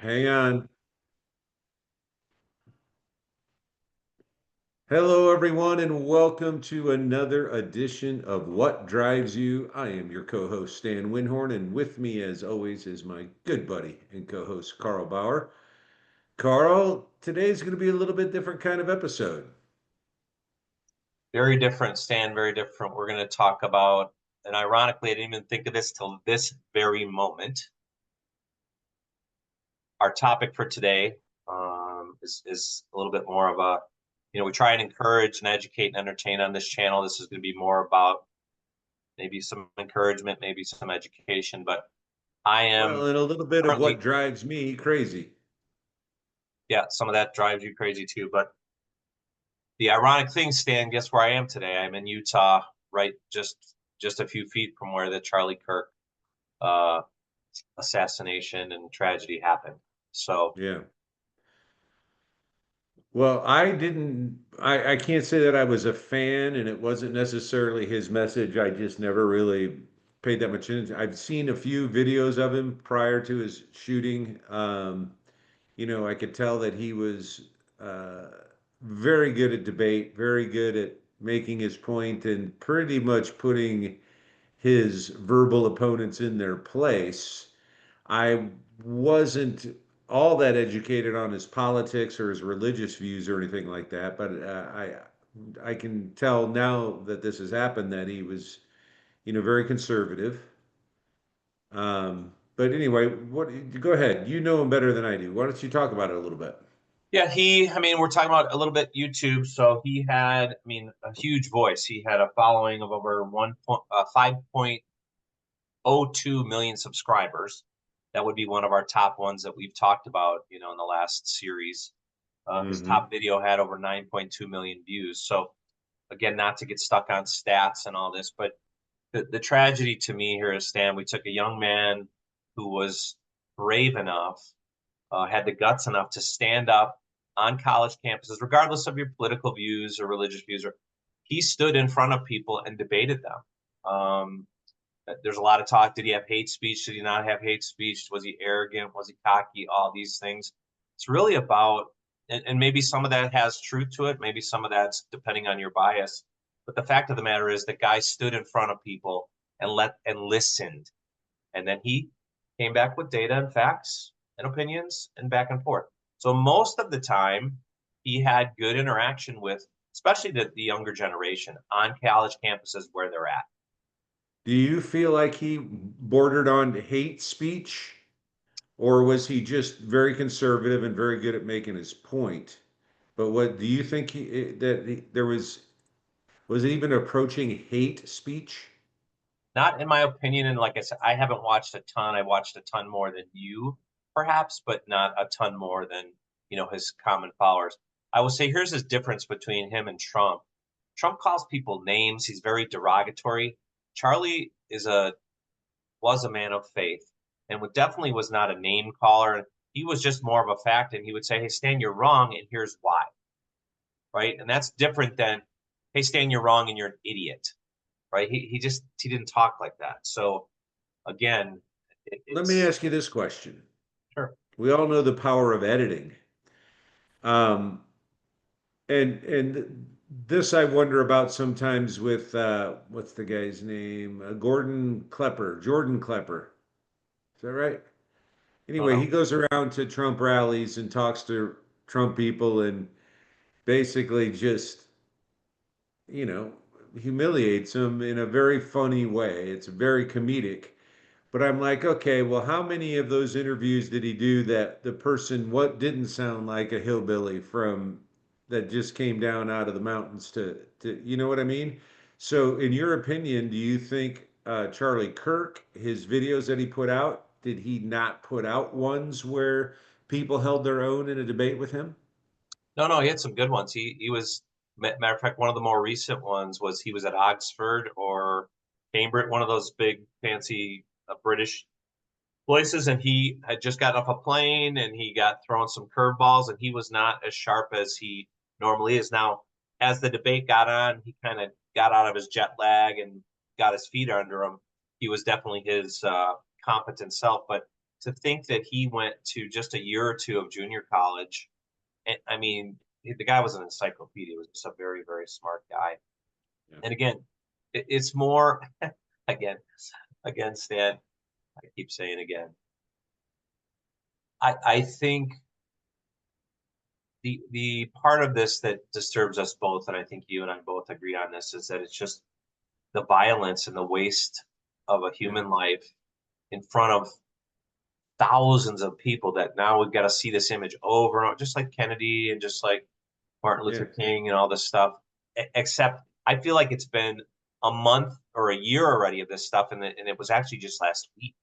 Hang on. Hello, everyone, and welcome to another edition of What Drives You. I am your co host, Stan Windhorn, and with me, as always, is my good buddy and co host, Carl Bauer. Carl, today's going to be a little bit different kind of episode. Very different, Stan, very different. We're going to talk about, and ironically, I didn't even think of this till this very moment. Our topic for today is a little bit more of we try and encourage and educate and entertain on this channel. This is going to be more about maybe some encouragement, maybe some education, but I Well, am and a little bit of what currently, drives me crazy. yeah, some of that drives you crazy too. But the ironic thing, Stan, guess where I am today? I'm in Utah, right just a few feet from where the Charlie Kirk uh, assassination and tragedy happened. So Yeah. Well, I can't say that I was a fan, and it wasn't necessarily his message. I just never really paid that much attention. I've seen a few videos of him prior to his shooting. I could tell that he was uh, very good at debate, very good at making his point, and pretty much putting his verbal opponents in their place. I wasn't all that educated on his politics or his religious views or anything like that, but I can tell now that this has happened that he was, very conservative. But anyway, what? Go ahead. You know him better than I do. Why don't you talk about it a little bit? yeah, I mean, we're talking about a little bit YouTube. So he had, I mean, a huge voice. He had a following of over 5.02 million subscribers. That would be one of our top ones that we've talked about, in the last series. His Hmm. top video had over 9.2 million views. So again, not to get stuck on stats and all this, but the tragedy to me here is, Stan, we took a young man who was brave enough, had the guts enough to stand up on college campuses, regardless of your political views or religious views. Or he stood in front of people and debated them. There's a lot of talk. Did he have hate speech? Did he not have hate speech? Was he arrogant? Was he cocky? All these things. It's really about, and maybe some of that has truth to it. Maybe some of that's depending on your bias. But the fact of the matter is, the guy stood in front of people and listened, and then he came back with data and facts and opinions and back and forth. So most of the time, he had good interaction with, especially the younger generation on college campuses where they're at. Do you feel like he bordered on hate speech, or was he just very conservative and very good at making his point? But what do you think there was it even approaching hate speech? Not in my opinion, and like I said, I haven't watched a ton. I watched a ton more than you, perhaps, but not a ton more than his common followers. I will say here's his difference between him and Trump. Trump calls people names. He's very derogatory. Charlie was a man of faith, and definitely was not a name caller. He was just more of a fact, and he would say, "Hey, Stan, you're wrong, and here's why." Right, and that's different than, "Hey, Stan, you're wrong, and you're an idiot." Right? He didn't talk like that. So again, Let me it's ask you this question. sure. We all know the power of editing. Um, and this I wonder about sometimes with what's the guy's name? Jordan Klepper. Is that right? I don't Anyway, he know. goes around to Trump rallies and talks to Trump people and basically just, you know, humiliates them in a very funny way. It's very comedic. But I'm like, okay, well, how many of those interviews did he do that the person what didn't sound like a hillbilly from that just came down out of the mountains to you know what I mean? So, in your opinion, do you think Charlie Kirk, his videos that he put out, did he not put out ones where people held their own in a debate with him? No, he had some good ones. He was, matter of fact, one of the more recent ones was he was at Oxford or Cambridge, one of those big fancy British places, and he had just gotten off a plane and he got thrown some curveballs, and he was not as sharp as he normally is. Now, as the debate got on, he kind of got out of his jet lag and got his feet under him. He was definitely his competent self, but to think that he went to just a year or two of junior college. And I mean, the guy was an encyclopedia. He was just a very, very smart guy. Yeah. And again, it's more again, again, Stan. I keep saying again. I think the part of this that disturbs us both, and I think you and I both agree on this, is that it's just the violence and the waste of a Yeah. human life in front of thousands of people that now we've got to see this image over and over, just like Kennedy and just like Martin Yeah. Luther King and all this stuff. Except I feel like it's been a month or a year already of this stuff, and it was actually just last week.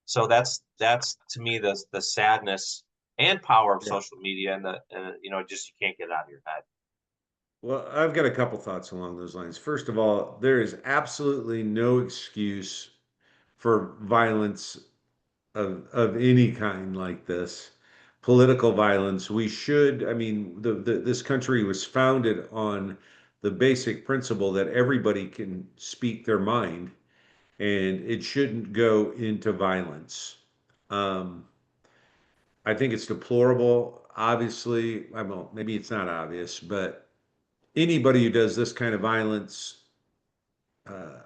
So that's to me the sadness and power of Yeah. social media and the and you know just you can't get it out of your head. Well, I've got a couple thoughts along those lines. First of all, there is absolutely no excuse for violence of any kind like this. Political violence. We should, I mean, this country was founded on the basic principle that everybody can speak their mind and it shouldn't go into violence. Um, I think it's deplorable. Obviously, I mean, maybe it's not obvious, but anybody who does this kind of violence, uh,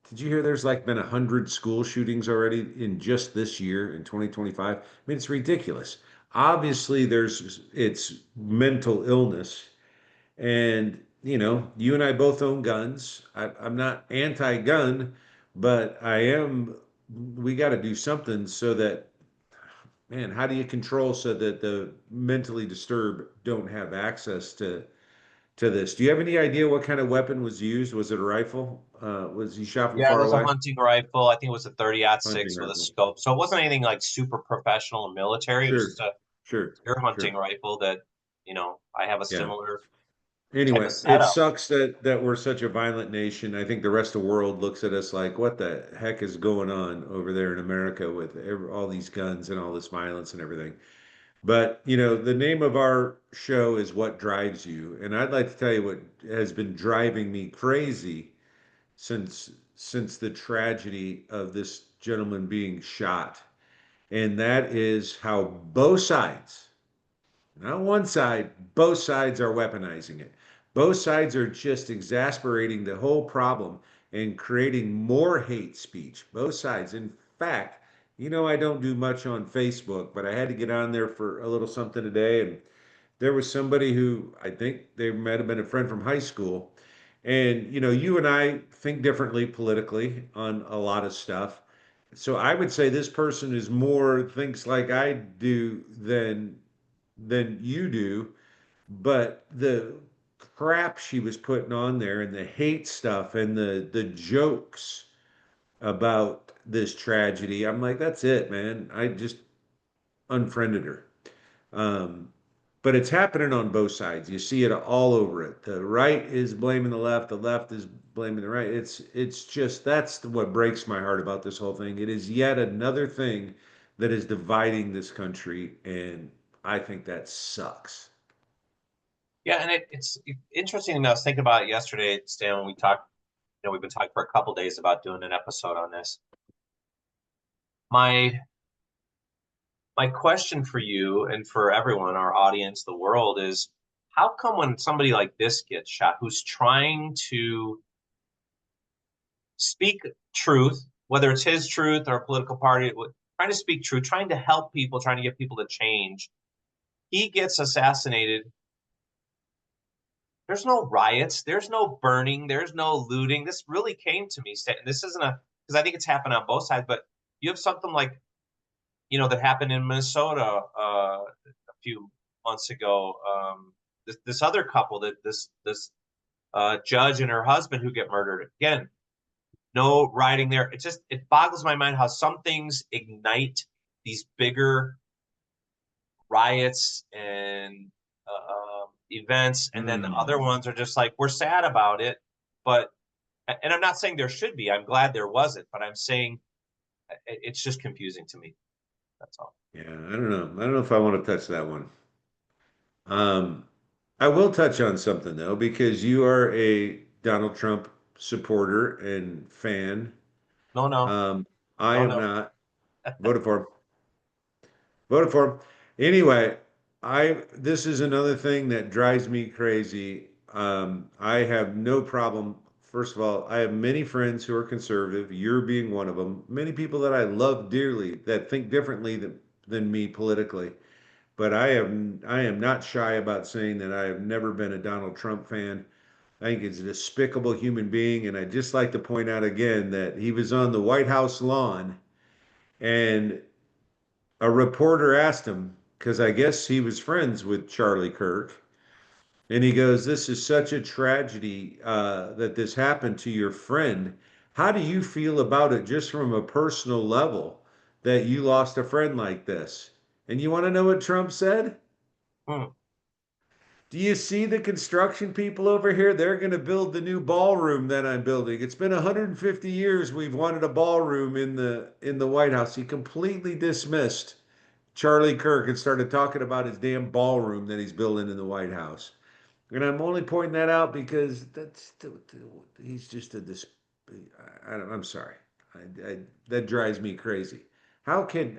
did you hear there's like been 100 school shootings already in just this year in 2025? I mean, it's ridiculous. Obviously, it's mental illness, and you and I both own guns. I'm not anti-gun, but I am. We got to do something so that, man, how do you control so that the mentally disturbed don't have access to this? Do you have any idea what kind of weapon was used? Was it a rifle? Was he shot from Yeah, it far was a away? hunting rifle. I think it was a 30 Hunting six with a rifle. scope. So it wasn't anything like super professional and military. It was Sure, just a sure, deer hunting sure. rifle that, I have a Yeah. similar type of Anyway, it setup. sucks that we're such a violent nation. I think the rest of the world looks at us like, what the heck is going on over there in America with all these guns and all this violence and everything. But, the name of our show is What Drives You. And I'd like to tell you what has been driving me crazy since the tragedy of this gentleman being shot. And that is how both sides, not one side, both sides are weaponizing it. Both sides are just exasperating the whole problem and creating more hate speech. Both sides. In fact, I don't do much on Facebook, but I had to get on there for a little something today, and there was somebody who I think they might have been a friend from high school. And, you and I think differently politically on a lot of stuff. So I would say this person is more thinks like I do than you do, but the crap she was putting on there and the hate stuff and the jokes about this tragedy, I'm like, that's it, man. I just unfriended her. Um, but it's happening on both sides. You see it all over it. The right is blaming the left is blaming the right. It's just what breaks my heart about this whole thing. It is yet another thing that is dividing this country, and I think that sucks. Yeah, and it's interesting. And I was thinking about it yesterday, Stan, when we talked. We've been talking for a couple days about doing an episode on this. My my question for you and for everyone, our audience, the world, is how come when somebody like this gets shot, who's trying to speak truth, whether it's his truth or a political party, trying to speak truth, trying to help people, trying to get people to change, he gets assassinated. There's no riots, there's no burning, there's no looting. This really came to me. This isn't a because I think it's happened on both sides, but you have something like that happened in Minnesota a few months ago. This other couple that this judge and her husband who get murdered again. No rioting there. It boggles my mind how some things ignite these bigger riots and events, and then the other Mm. ones are just like we're sad about it, but and I'm not saying there should be. I'm glad there wasn't, but I'm saying it's just confusing to me. That's all. Yeah, I don't know. I don't know if I want to touch that one. Um, I will touch on something though, because you are a Donald Trump supporter and fan. No, no, Um, I no, am no. not. Voted for him. Voted for him. Anyway, this is another thing that drives me crazy. I have no problem. First of all, I have many friends who are conservative, you're being one of them. Many people that I love dearly that think differently than me politically. But I am not shy about saying that I have never been a Donald Trump fan. I think he's a despicable human being, and I'd just like to point out again that he was on the White House lawn and a reporter asked him, because I guess he was friends with Charlie Kirk, and he goes, "This is such a tragedy that this happened to your friend. How do you feel about it just from a personal level that you lost a friend like this?" And you want to know what Trump said? Hmm. Do you see the construction people over here? They're going to build the new ballroom that I'm building. It's been 150 years we've wanted a ballroom in the White House. He completely dismissed Charlie Kirk and started talking about his damn ballroom that he's building in the White House. And I'm only pointing that out because he's just a dis. I'm sorry. That drives me crazy. How can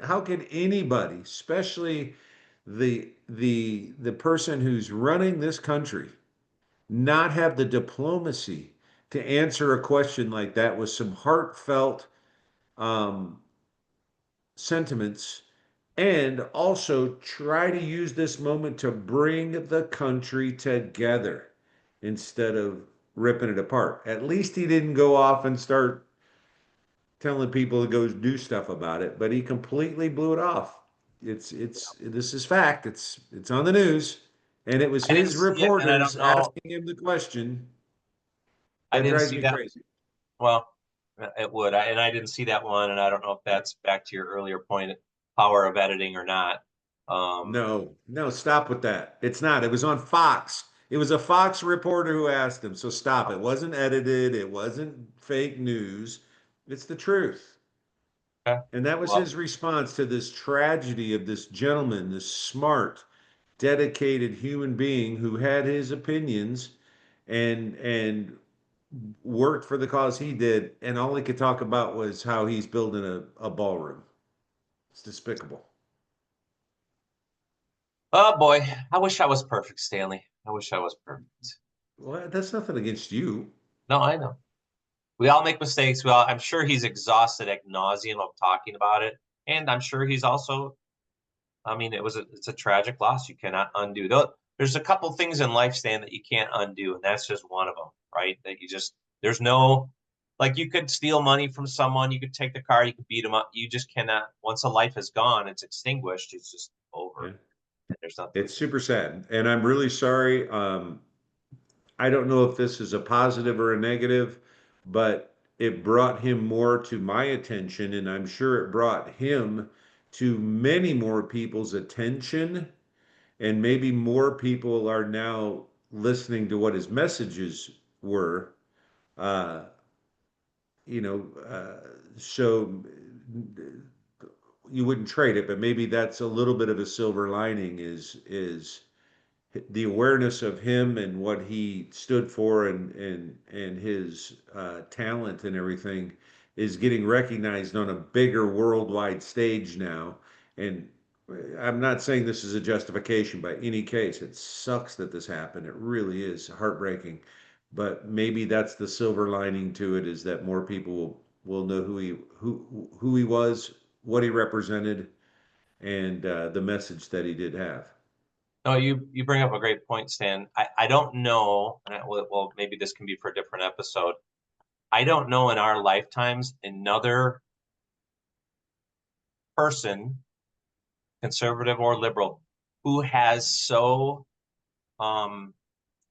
anybody, especially the person who's running this country, not have the diplomacy to answer a question like that with some heartfelt um, sentiments, and also try to use this moment to bring the country together instead of ripping it apart. At least he didn't go off and start telling people to go do stuff about it, but he completely blew it off. This is fact. It's on the news, and it was I didn't his see it, and I reporters don't know. asking him the question. I That didn't drives see me that. crazy. Well, it would. And I didn't see that one, and I don't know if that's back to your earlier point, power of editing or not. Um, No, no, stop with that. It's not. It was on Fox. It was a Fox reporter who asked him. So stop. It wasn't edited. It wasn't fake news. It's the truth. okay. And that was Well, his response to this tragedy of this gentleman, this smart, dedicated human being who had his opinions and worked for the cause he did. And all he could talk about was how he's building a ballroom. It's despicable. oh boy, I wish I was perfect, Stanley. I wish I was perfect. Well, that's nothing against you. No, I know. We all make mistakes. I'm sure he's exhausted ad nauseum of talking about it, and I'm sure he's also. I mean, it's a tragic loss you cannot undo. There's a couple things in life, Stan, that you can't undo, and that's just one of them, right? That you just there's no like you could steal money from someone, you could take the car, you could beat them up. You just cannot. Once a life is gone, it's extinguished. It's just over. Yeah. There's nothing. It's super sad. And I'm really sorry. I don't know if this is a positive or a negative, but it brought him more to my attention, and I'm sure it brought him to many more people's attention, and maybe more people are now listening to what his messages were. Uh, so you wouldn't trade it, but maybe that's a little bit of a silver lining is the awareness of him and what he stood for and his talent and everything is getting recognized on a bigger worldwide stage now. And I'm not saying this is a justification by any case. It sucks that this happened. It really is heartbreaking. But maybe that's the silver lining to it is that more people will know who he was, what he represented, and the message that he did have. No, you bring up a great point, Stan. I don't know. Well, maybe this can be for a different episode. I don't know in our lifetimes another person, conservative or liberal, who has so um,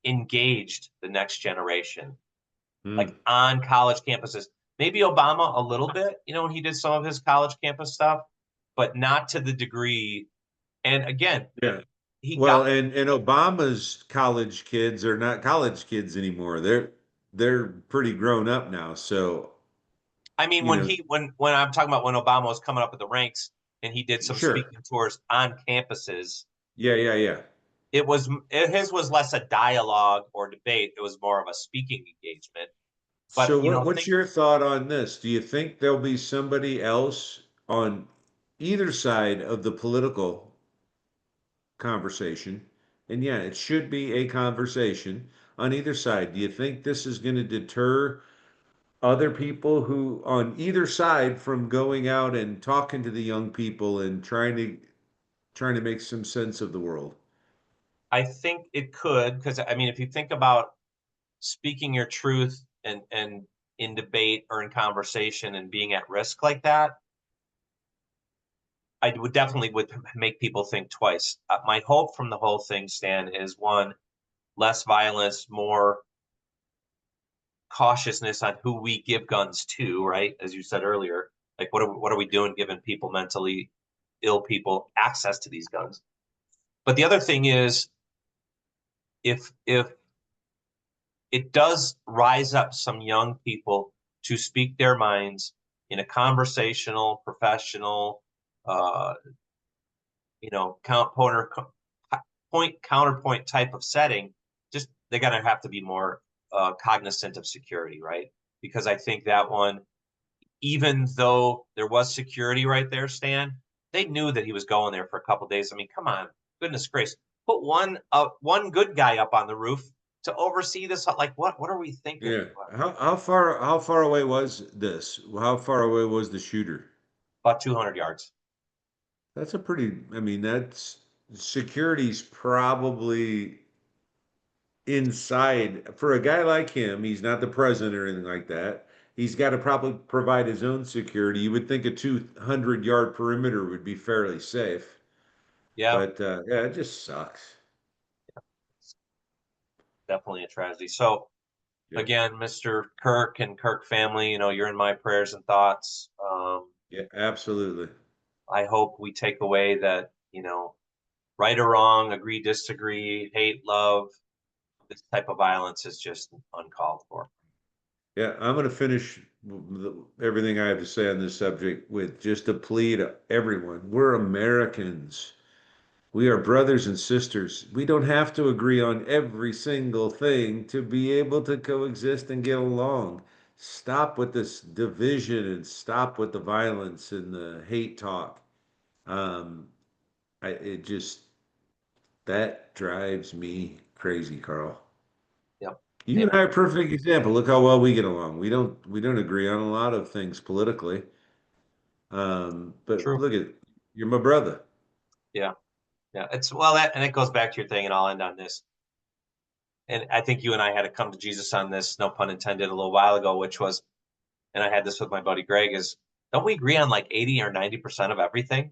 engaged the next generation, like Mm. on college campuses. Maybe Obama a little bit, when he did some of his college campus stuff, but not to the degree. And again, Yeah. he Well, got. and Obama's college kids are not college kids anymore. They're pretty grown up now. So, I mean, you know, when I'm talking about when Obama was coming up in the ranks and he did some sure. speaking tours on campuses, Yeah, yeah, yeah. his was less a dialogue or debate. It was more of a speaking engagement. But So what's think your thought on this? Do you think there'll be somebody else on either side of the political conversation. And yeah, it should be a conversation on either side. Do you think this is going to deter other people who on either side from going out and talking to the young people and trying to make some sense of the world? I think it could, because I mean, if you think about speaking your truth and in debate or in conversation and being at risk like that, I would definitely would make people think twice. My hope from the whole thing, Stan, is one, less violence, more cautiousness on who we give guns to, right? As you said earlier, like what are we doing giving people mentally ill people access to these guns? But the other thing is, if it does rise up some young people to speak their minds in a conversational, professional, uh, point counterpoint type of setting, just they gotta have to be more cognizant of security, right? Because I think that one, even though there was security right there, Stan, they knew that he was going there for a couple of days. I mean, come on, goodness gracious, put one good guy up on the roof to oversee this. Like, what are we thinking? Yeah. How far away was this? How far away was the shooter? About 200 yards. That's a pretty, I mean, that's security's probably inside for a guy like him. He's not the president or anything like that. He's got to probably provide his own security. You would think a 200-yard perimeter would be fairly safe, Yeah, but yeah, it just sucks. it's definitely a tragedy. So Yep. again, Mr. Kirk and Kirk family, you're in my prayers and thoughts. Yeah, absolutely. I hope we take away that, right or wrong, agree, disagree, hate, love, this type of violence is just uncalled for. Yeah, I'm going to finish everything I have to say on this subject with just a plea to everyone. We're Americans. We are brothers and sisters. We don't have to agree on every single thing to be able to coexist and get along. Stop with this division and stop with the violence and the hate talk. Um, it just that drives me crazy, Carl. Yep. You and Amen. I are a perfect example. Look how well we get along. We don't agree on a lot of things politically. But True. look at you're my brother. Yeah. Yeah. It's well that and it goes back to your thing, and I'll end on this. And I think you and I had to come to Jesus on this, no pun intended, a little while ago, which was, and I had this with my buddy Greg, is don't we agree on like 80 or 90% of everything?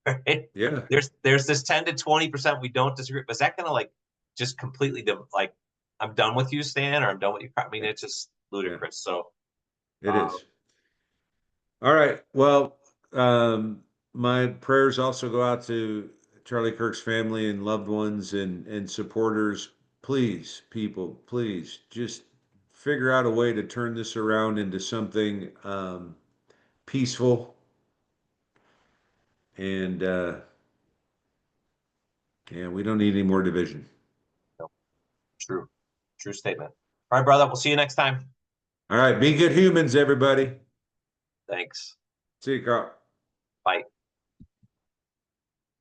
Right? Yeah, There's this 10 to 20% we don't disagree. But is that gonna like just completely like I'm done with you, Stan, or I'm done with you? I mean, yeah, it's just yeah. ludicrous. So It um, is. All right. Well, my prayers also go out to Charlie Kirk's family and loved ones and supporters. Please, people, please just figure out a way to turn this around into something peaceful and yeah, we don't need any more division. no, true, true statement. All right, brother. We'll see you next time. All right, be good humans, everybody. Thanks. See you, Carl. Bye.